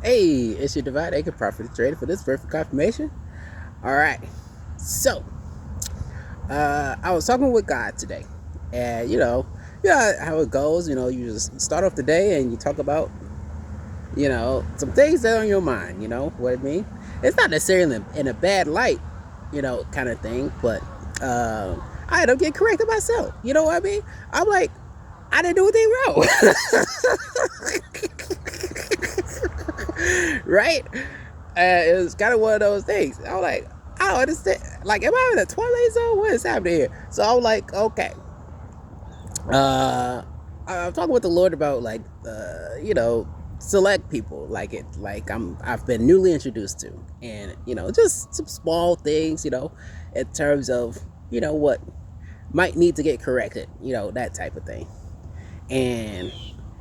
Hey, it's your divine anchor prophet trader for this verse for confirmation. All right. So, I was talking with God today, and yeah, how it goes. You just start off the day and you talk about, some things that are on your mind. You know what I mean? It's not necessarily in a bad light, kind of thing, but I don't get corrected myself. You know what I mean? I'm like, I didn't do anything wrong. Right? It was kind of one of those things. I was like, I don't understand. Like, am I in a Twilight Zone? What is happening here? So I was like, okay. I'm talking with the Lord about like, select people I've been newly introduced to, and just some small things, in terms of what might need to get corrected, that type of thing, and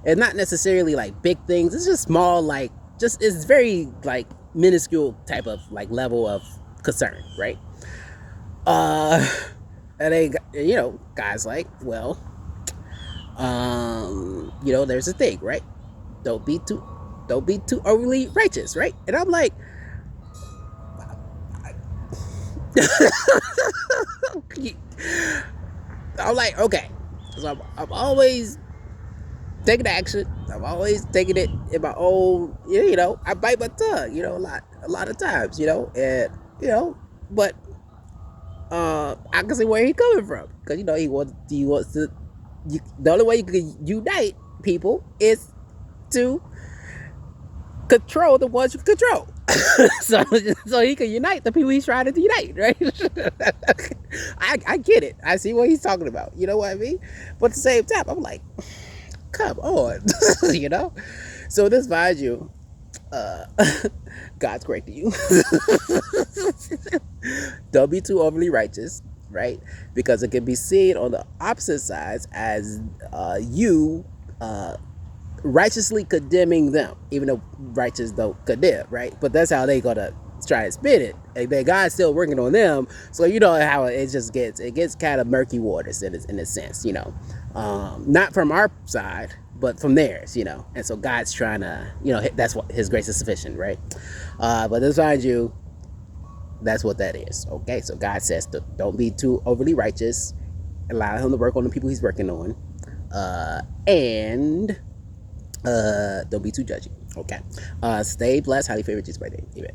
it's not necessarily like big things. It's just small, like just it's very like minuscule type of like level of concern, right? Uh, and they, guys like, well, there's a thing, right? Don't be too, don't be too overly righteous, right? And I'm like, I'm like, okay. So I'm always taking action. I'm always taking it in my own. I bite my tongue. A lot of times. And but I can see where he's coming from, because he wants to. The only way you can unite people is to control the ones you control. so so he can unite the people he's trying to unite, right? I get it. I see what he's talking about. You know what I mean? But at the same time, I'm like, come on, you know. So this finds you, uh, God's correcting you. Don't be too overly righteous, right? Because it can be seen on the opposite sides as you righteously condemning them, even though righteous don't condemn, right? But that's how they gonna try to spin it. And then God's still working on them, so you know how it gets kind of murky waters in a sense, not from our side, but from theirs, And so God's trying to, that's what His grace is sufficient, right? But this finds you, that's what that is. Okay, so God says, don't be too overly righteous. Allow Him to work on the people He's working on, and don't be too judgy. Okay. Stay blessed. Highly favored. Jesus by name. Amen.